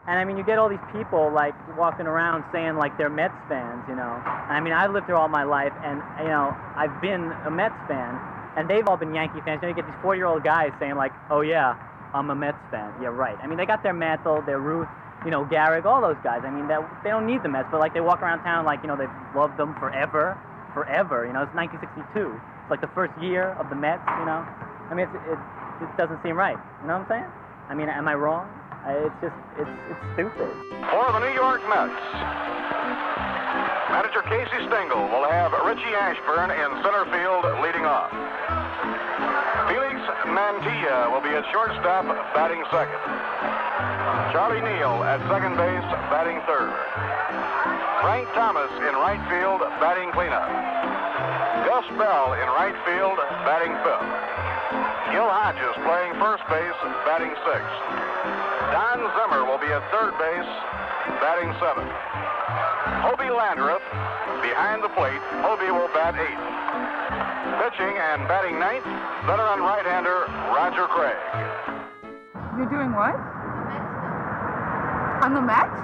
And I mean, you get all these people like walking around saying like they're Mets fans, you know. I mean, I've lived here all my life, and you know, I've been a Mets fan, and they've all been Yankee fans. You know, you get these 40-year-old guys saying like, "Oh yeah, I'm a Mets fan." Yeah, right. I mean, they got their Mantle, their Ruth, you know, Garrick, all those guys. I mean, they don't need the Mets, but like they walk around town like, you know, they've loved them forever. You know, it's 1962. It's like the first year of the Mets. You know, I mean, it doesn't seem right. You know what I'm saying? I mean, am I wrong? It's stupid. For the New York Mets, manager Casey Stengel will have Richie Ashburn in center field leading off. Felix Mantilla will be at shortstop, batting second. Charlie Neal at second base, batting third. Frank Thomas in right field, batting cleanup. Gus Bell in right field, batting fifth. Gil Hodges playing first base, batting sixth. Don Zimmer will be at third base, batting seventh. Hobie Landreth behind the plate. Hobie will bat eighth. Pitching and batting ninth, veteran right-hander Roger Craig. You're doing what? On the Mets?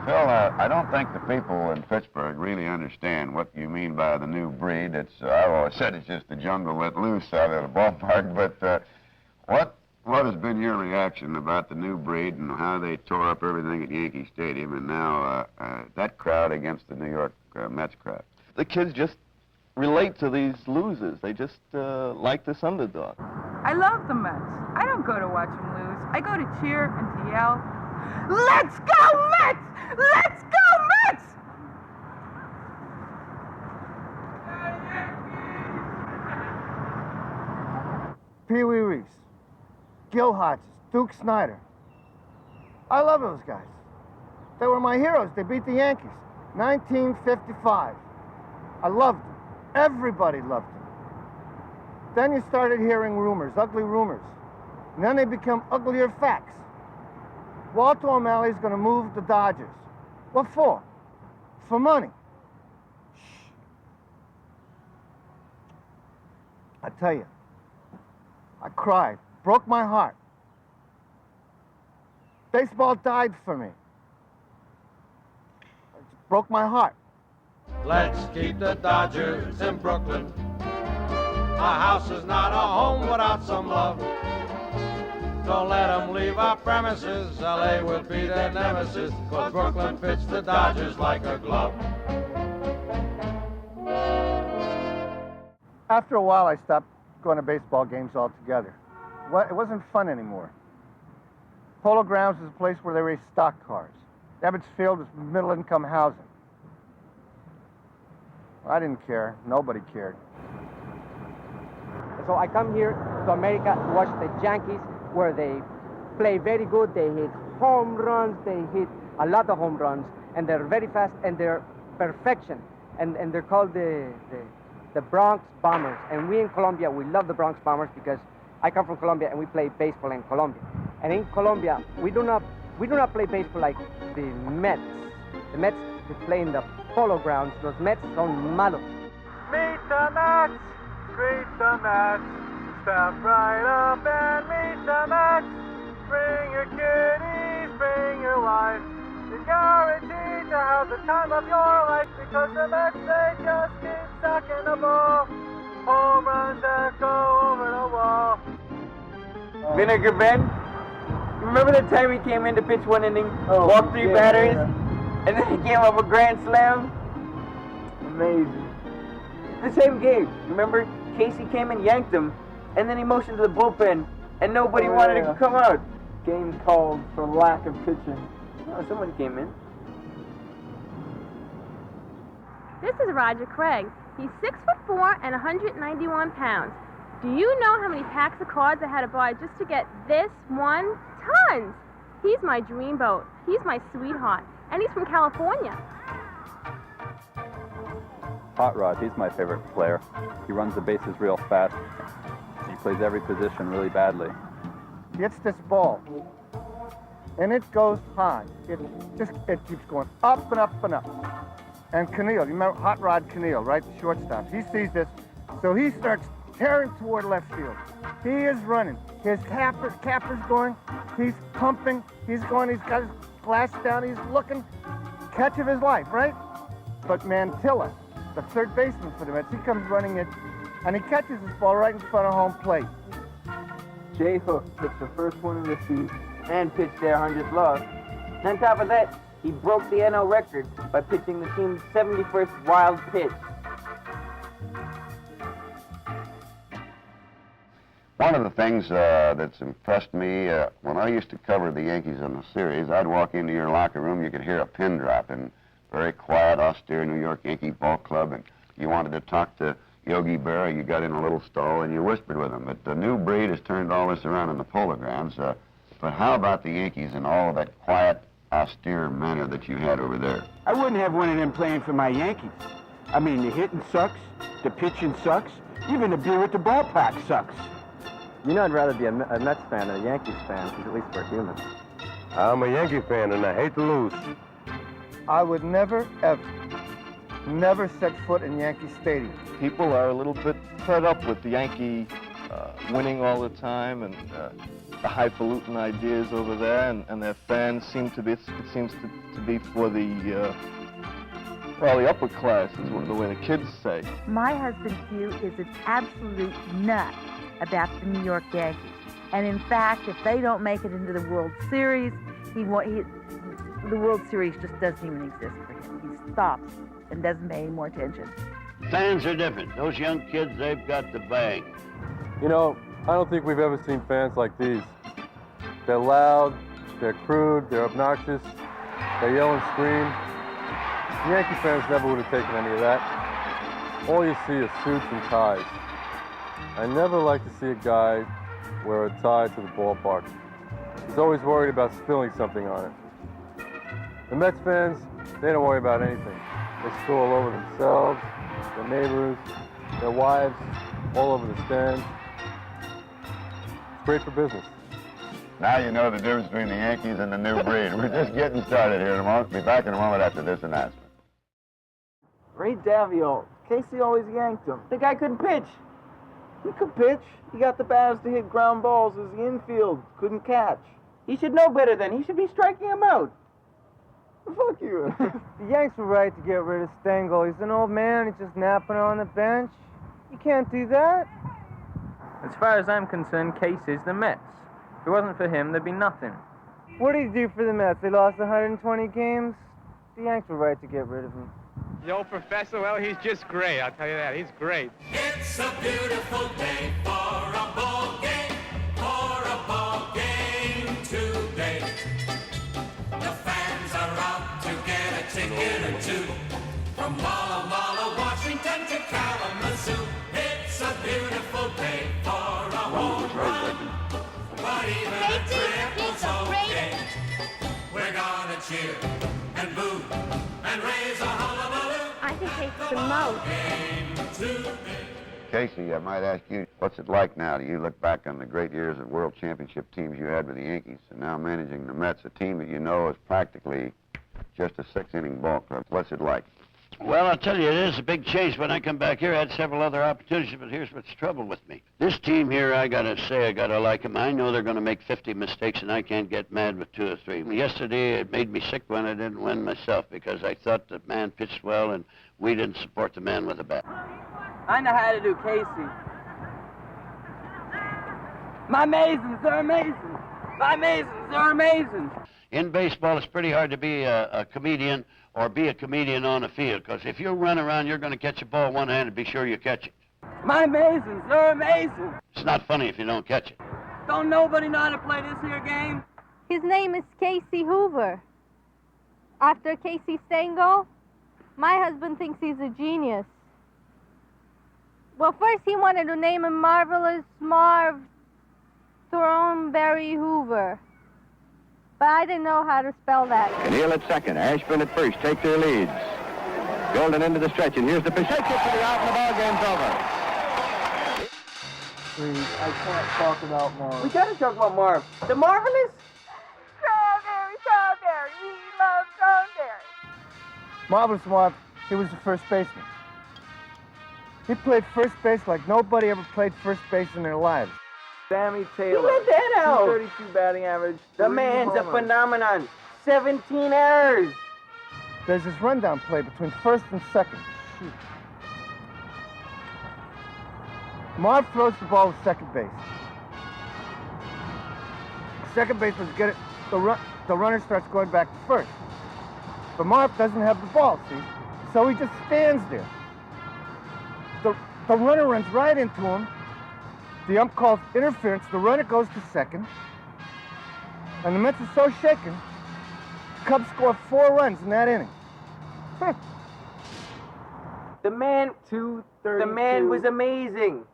Phil, I don't think the people in Pittsburgh really understand what you mean by the new breed. I've always said it's just the jungle let loose out of the ballpark, but what has been your reaction about the new breed and how they tore up everything at Yankee Stadium and now that crowd against the New York Mets crowd? The kids just relate to these losers. They just like this underdog. I love the Mets. I don't go to watch them lose. I go to cheer and to yell, "Let's go Mets! Let's go Mets!" Pee Wee Reese, Gil Hodges, Duke Snyder. I love those guys. They were my heroes. They beat the Yankees. 1955. I loved them. Everybody loved them. Then you started hearing rumors, ugly rumors. And then they become uglier facts. Walter O'Malley's going to move the Dodgers. What for? For money. Shh. I tell you, I cried, broke my heart. Baseball died for me. It broke my heart. Let's keep the Dodgers in Brooklyn. A house is not a home without some love. Don't let them leave our premises. LA will be their nemesis, 'cause Brooklyn fits the Dodgers like a glove. After a while, I stopped going to baseball games altogether. It wasn't fun anymore. Polo Grounds is a place where they race stock cars. Ebbets Field was middle-income housing. I didn't care. Nobody cared. So I come here to America to watch the Yankees, where they play very good. They hit home runs. They hit a lot of home runs, and they're very fast, and they're perfection. And they're called the Bronx Bombers. And we in Colombia, we love the Bronx Bombers because I come from Colombia, and we play baseball in Colombia. And in Colombia, we do not play baseball like the Mets. The Mets, they play in the Polo Grounds. Los Mets son malos. Meet the Mets, greet the Mets, step right up and meet the Mets. Bring your kiddies, bring your wife. You're guaranteed to have the time of your life, because the Mets, they just keep stacking the ball. Home runs that go over the wall. Vinegar Ben, you remember the time he came in to pitch one inning, walked three batters, and then he came up a grand slam? Amazing. The same game, remember? Casey came and yanked him, and then he motioned to the bullpen, and nobody wanted to come out. Game called for lack of pitching. Oh, someone came in. This is Roger Craig. He's 6'4" and 191 pounds. Do you know how many packs of cards I had to buy just to get this one? Tons! He's my dreamboat. He's my sweetheart. And he's from California. Hot Rod, he's my favorite player. He runs the bases real fast. He plays every position really badly. Gets this ball, and it goes high. It keeps going up and up and up. And Keneal, you remember Hot Rod Keneal, right? The shortstop. He sees this, so he starts tearing toward left field. He is running. His capper's going. He's pumping. He's going. He's got his glass down. He's looking. Catch of his life, right? But Mantilla, the third baseman for the Mets, he comes running it, and he catches this ball right in front of home plate. Jay Hook pitched the first one of the season and pitched their 100th loss. On top of that, he broke the NL record by pitching the team's 71st wild pitch. One of the things that's impressed me, when I used to cover the Yankees in the series, I'd walk into your locker room, you could hear a pin drop in very quiet, austere New York Yankee ball club, and you wanted to talk to Yogi Berra, you got in a little stall and you whispered with him. But the new breed has turned all this around in the Polo Grounds. But how about the Yankees and all of that quiet, austere manner that you had over there? I wouldn't have one of them playing for my Yankees. I mean, the hitting sucks, the pitching sucks, even the beer at the ballpark sucks. You know, I'd rather be a Mets fan than a Yankees fan, because at least we're human. I'm a Yankee fan, and I hate to lose. I would never, ever, never set foot in Yankee Stadium. People are a little bit fed up with the Yankee winning all the time and the highfalutin ideas over there, and their fans seem to be, it seems to be for the, well, the upper class is the way the kids say. My husband, Hugh, is an absolute nut about the New York Yankees. And in fact, if they don't make it into the World Series, the World Series just doesn't even exist for him. He stops and doesn't pay any more attention. Fans are different. Those young kids, they've got the bang. You know, I don't think we've ever seen fans like these. They're loud, they're crude, they're obnoxious, they yell and scream. The Yankee fans never would have taken any of that. All you see is suits and ties. I never like to see a guy wear a tie to the ballpark. He's always worried about spilling something on it. The Mets fans, they don't worry about anything. They spill all over themselves, their neighbors, their wives, all over the stands. It's great for business. Now you know the difference between the Yankees and the new breed. We're just getting started here. We'll be back in a moment after this announcement. Ray Davio, Casey always yanked him. The guy couldn't pitch. He could pitch. He got the batters to hit ground balls as the infield couldn't catch. He should know better then. He should be striking him out. Fuck you. The Yanks were right to get rid of Stengel. He's an old man. He's just napping on the bench. You can't do that. As far as I'm concerned, Casey's the Mets. If it wasn't for him, there'd be nothing. What did he do for the Mets? They lost 120 games. The Yanks were right to get rid of him. The old professor, well, he's just great, I'll tell you that. He's great. It's a beautiful day for a ball game, today. The fans are out to get a ticket or two. From Walla Walla, Washington to Kalamazoo. It's a beautiful day for a home run. But even a triple's okay. We're gonna cheer and boo and raise a hullabaloo. I think Casey's the most. Casey, I might ask you, what's it like now? Do you look back on the great years of World Championship teams you had with the Yankees, and now managing the Mets, a team that you know is practically just a six-inning ball club? What's it like? Well, I'll tell you, it is a big change. When I come back here, I had several other opportunities, but here's what's the trouble with me. This team here, I gotta say, I gotta like them. I know they're gonna make 50 mistakes, and I can't get mad with 2 or 3. Yesterday, it made me sick when I didn't win myself, because I thought the man pitched well, and we didn't support the man with a bat. I know how to do Casey. My Masons are amazing. My Masons are amazing. In baseball, it's pretty hard to be a comedian or be a comedian on the field, because if you run around, you're going to catch a ball one-handed, be sure you catch it. My Masons are amazing. It's not funny if you don't catch it. Don't nobody know how to play this here game? His name is Casey Hoover. After Casey Stengel, my husband thinks he's a genius. Well, first he wanted to name him Marvelous Marv Thornberry Hoover. But I didn't know how to spell that. Neal at second, Ashburn at first take their leads. Golden into the stretch, and here's the pitch. Take it for the out, and the ball game's over. Please, I can't talk about Marv. We gotta talk about Marv. The Marvelous? Strawberry, strawberry, we love strawberry. Marvelous Marv, he was the first baseman. He played first base like nobody ever played first base in their lives. Sammy Taylor. Let that out. 232 batting average. The 3 man's a home runs. phenomenon. 17 errors. There's this rundown play between first and second. Shoot. Marv throws the ball to second base. Second baseman get it. The runner starts going back to first. But Marv doesn't have the ball, see? So he just stands there. The runner runs right into him. The ump calls interference. The runner goes to second. And the Mets are so shaken, the Cubs score 4 runs in that inning. The man 232. The man was amazing.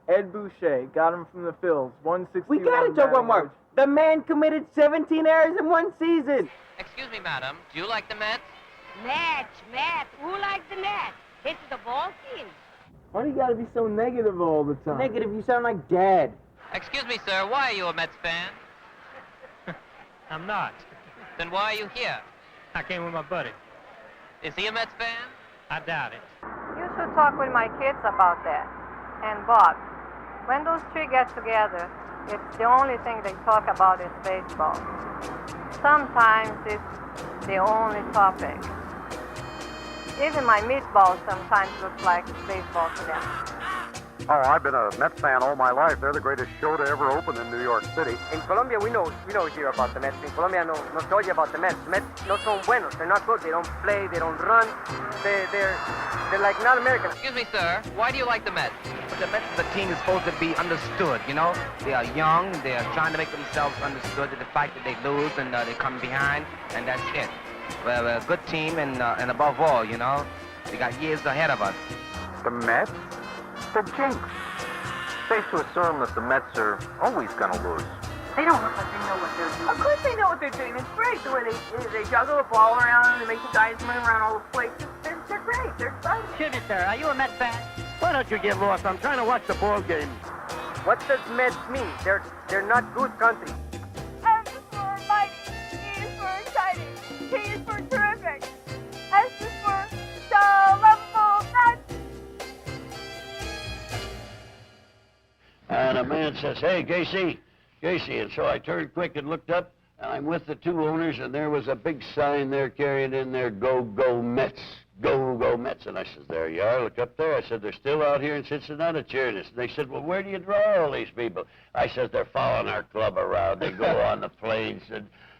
Ed Boucher got him from the Phils. 161. We gotta talk about Marv. The man committed 17 errors in one season. Excuse me, madam. Do you like the Mets? Mets. Who likes the Mets? It's the ball team. Why do you gotta be so negative all the time? Negative, you sound like Dad. Excuse me, sir. Why are you a Mets fan? I'm not. Then why are you here? I came with my buddy. Is he a Mets fan? I doubt it. You should talk with my kids about that. And Bob, when those 3 get together, it's the only thing they talk about is baseball. Sometimes it's the only topic. Even my meatballs sometimes look like baseball to them. Oh, I've been a Mets fan all my life. They're the greatest show to ever open in New York City. In Colombia, we know here about the Mets. In Colombia, no tell you about the Mets. The Mets no son buenos. They're not good. They don't play. They don't run. They're like not American. Excuse me, sir. Why do you like the Mets? The Mets is a team that's supposed to be understood, you know? They are young. They are trying to make themselves understood. To the fact that they lose and they come behind, and that's it. We're a good team, and above all, you know, they got years ahead of us. The Mets? The jinx. Safe to assume that the Mets are always going to lose. They don't look like they know what they're doing. Of course they know what they're doing. It's great the way they juggle the ball around and they make the guys move around all the places. They're great. They're exciting. Excuse me, sir. Are you a Mets fan? Why don't you get lost? I'm trying to watch the ball game. What does Mets mean? They're not good country. M is for mighty, E is for exciting, T is for terrific, S is for so lovable Mets. And a man says, "Hey, Casey." And so I turned quick and looked up, and I'm with the 2 owners, and there was a big sign there carried in there, "Go, go Mets. Go, go Mets." And I said, "There you are. Look up there." I said, "They're still out here in Cincinnati cheering us." And they said, "Well, where do you draw all these people?" I said, "They're following our club around. They go on the planes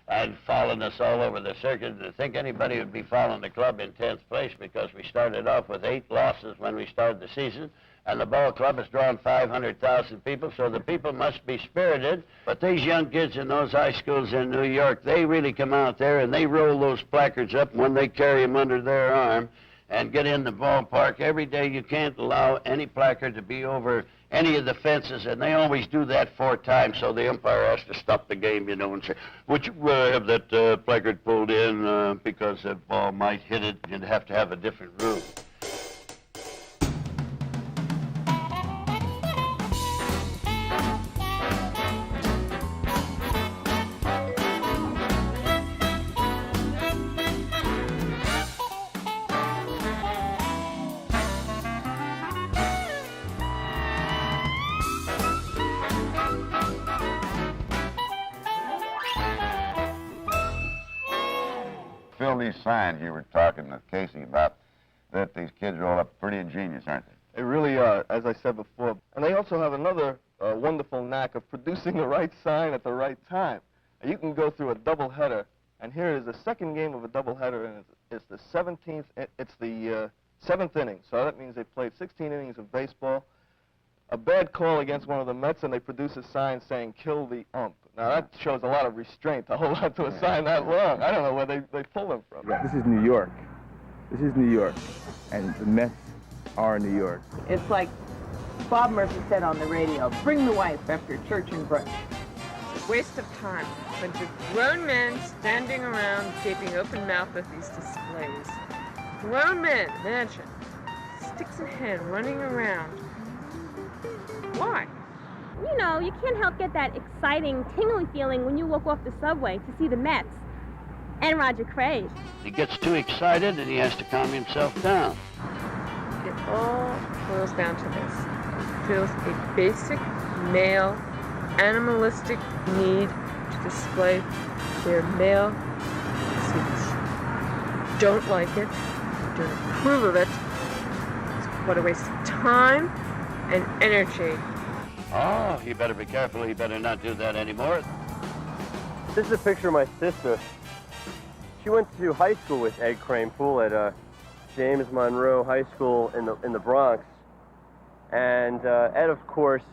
and following us all over the circuit." And to think anybody would be following the club in 10th place, because we started off with 8 losses when we started the season. And the ball club has drawn 500,000 people, so the people must be spirited. But these young kids in those high schools in New York, they really come out there and they roll those placards up when they carry them under their arm and get in the ballpark. Every day you can't allow any placard to be over any of the fences, and they always do that 4 times, so the umpire has to stop the game, you know, and say, "Would you have that placard pulled in because the ball might hit it? You'd have to have a different rule." Phil, these signs you were talking to Casey about, that these kids roll up pretty ingenious, aren't they? They really are, as I said before. And they also have another wonderful knack of producing the right sign at the right time. You can go through a doubleheader, and here is the second game of a doubleheader, and it's the 17th, it's the 7th inning. So that means they played 16 innings of baseball. A bad call against one of the Mets, and they produce a sign saying, "Kill the ump." Now, that shows a lot of restraint to hold on to a sign that long. I don't know where they pull them from. This is New York. This is New York. And the Mets are New York. It's like Bob Murphy said on the radio, bring the wife after church and brunch. It's a waste of time. A bunch of grown men standing around gaping open mouth at these displays. Grown men, imagine. Sticks in hand, running around. Why? You know, you can't help get that exciting, tingly feeling when you walk off the subway to see the Mets and Roger Craig. He gets too excited and he has to calm himself down. It's all boils down to this. It feels a basic male animalistic need to display their male physiques. Don't like it, don't approve of it. It's what a waste of time and energy. Oh, you better be careful. You better not do that anymore. This is a picture of my sister. She went to high school with Ed Kranepool at James Monroe High School in the Bronx. And Ed, of course,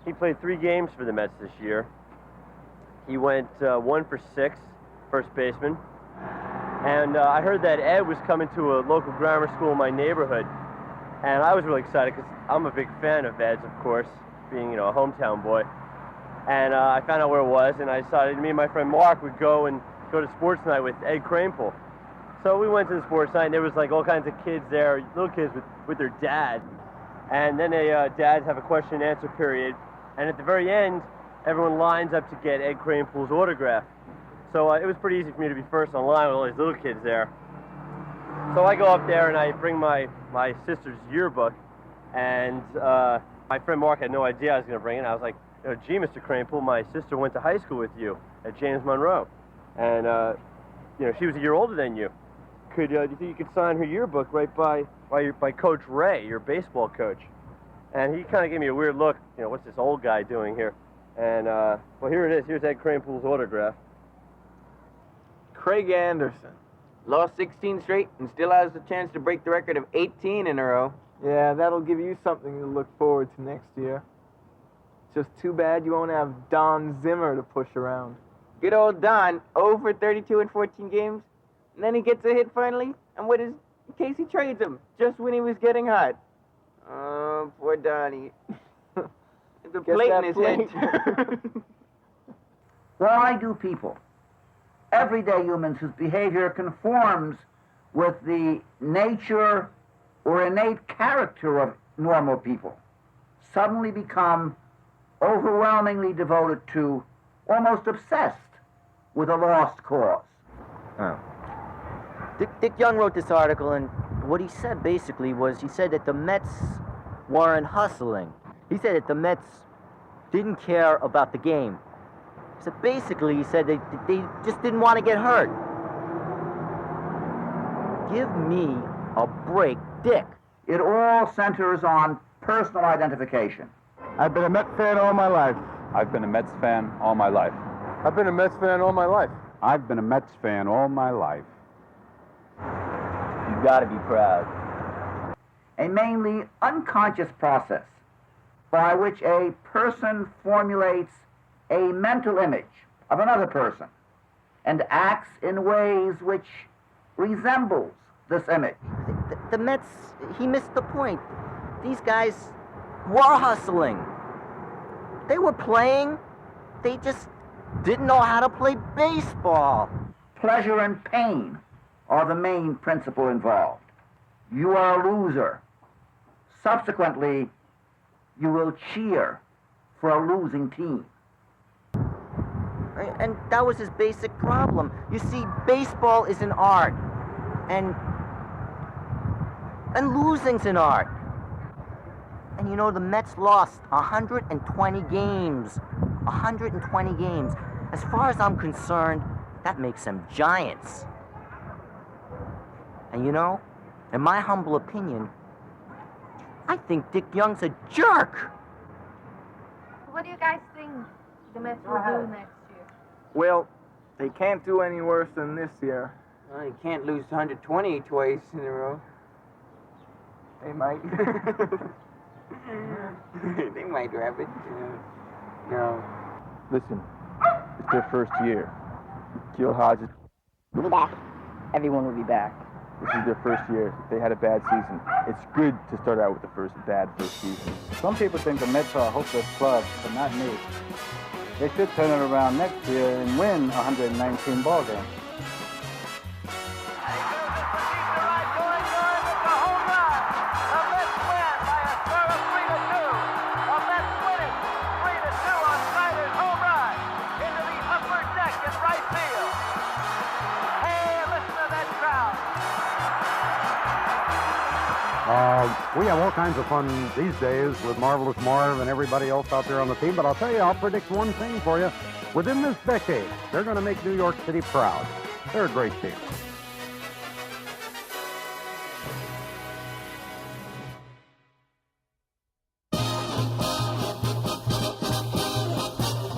he played 3 games for the Mets this year. He went 1 for 6, first baseman. And I heard that Ed was coming to a local grammar school in my neighborhood. And I was really excited because I'm a big fan of Ed's, of course, being, a hometown boy. And I found out where it was, and I decided me and my friend Mark would go to sports night with Ed Kranepool. So we went to the sports night, and there was like all kinds of kids there, little kids with their dad. And then dads have a question and answer period. And at the very end, everyone lines up to get Ed Kranepool's autograph. So it was pretty easy for me to be first in line with all these little kids there. So I go up there and I bring my sister's yearbook, and my friend Mark had no idea I was going to bring it. I was like, gee, Mr. Kranepool, my sister went to high school with you at James Monroe, and she was a year older than you. Do you think you could sign her yearbook right by Coach Ray, your baseball coach? And he kind of gave me a weird look. What's this old guy doing here? And well, here it is. Here's Ed Kranepool's autograph. Craig Anderson. Lost 16 straight and still has the chance to break the record of 18 in a row. Yeah, that'll give you something to look forward to next year. Just too bad you won't have Don Zimmer to push around. Good old Don, 0 for 32 in 14 games. And then he gets a hit finally, and what is Casey trades him just when he was getting hot. Oh, poor Donnie. The plate in his head. Why do people, everyday humans whose behavior conforms with the nature or innate character of normal people, suddenly become overwhelmingly devoted to, almost obsessed with a lost cause? Oh. Dick Young wrote this article, and what he said basically was, he said that the Mets weren't hustling. He said that the Mets didn't care about the game. So basically, he said they just didn't want to get hurt. Give me a break, Dick. It all centers on personal identification. I've been a Mets fan all my life. I've been a Mets fan all my life. I've been a Mets fan all my life. I've been a Mets fan all my life. You gotta be proud. A mainly unconscious process by which a person formulates a mental image of another person and acts in ways which resembles this image. The Mets, he missed the point. These guys were hustling. They were playing. They just didn't know how to play baseball. Pleasure and pain are the main principle involved. You are a loser. Subsequently, you will cheer for a losing team. And that was his basic problem. You see, baseball is an art. And losing's an art. And the Mets lost 120 games. 120 games. As far as I'm concerned, that makes them giants. And in my humble opinion, I think Dick Young's a jerk. What do you guys think the Mets will do next year? Well, they can't do any worse than this year. Well, you can't lose 120 twice in a row. They might. They might wrap it. No. Listen, it's their first year. Gil Hodges will be back. Everyone will be back. This is their first year. They had a bad season. It's good to start out with the bad first season. Some people think the Mets are a hopeless club, but not me. They should turn it around next year and win 119 ball games. Oh, We have all kinds of fun these days with Marvelous Marv and everybody else out there on the team, but I'll tell you, I'll predict one thing for you. Within this decade, they're going to make New York City proud. They're a great team.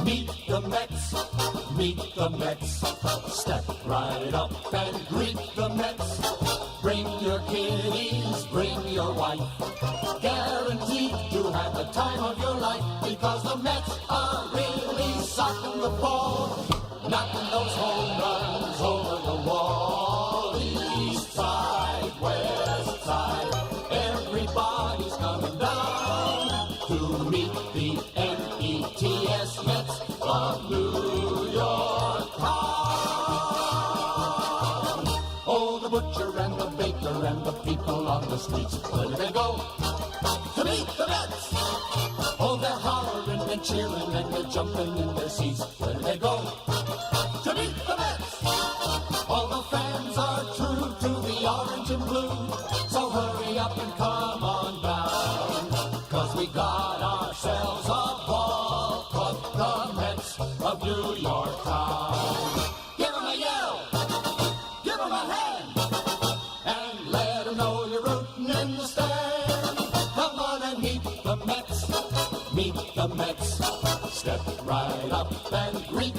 Meet the Mets, meet the Mets. Step right up and greet the Mets. Bring your kiddies, bring your wife. Guaranteed to have the time of your life, because the Mets are really socking the ball, knocking those home runs over the wall. East side, west side, everybody's coming down to meet the Mets of New York town. Oh, the butcher and the baker and the people on the streets, where do they go? To meet the Mets. Oh, they're hollering and cheering and they're jumping in their seats. Where do they go? To meet the Mets. All the fans are true to the orange and blue, so hurry up and come on down, 'cause we got ourselves a ball club, the Mets of New York town. Give 'em a yell, give 'em a hand, and let 'em know you're rooting in the stand. Come on and meet the Mets, meet the Mets. Step right up and greet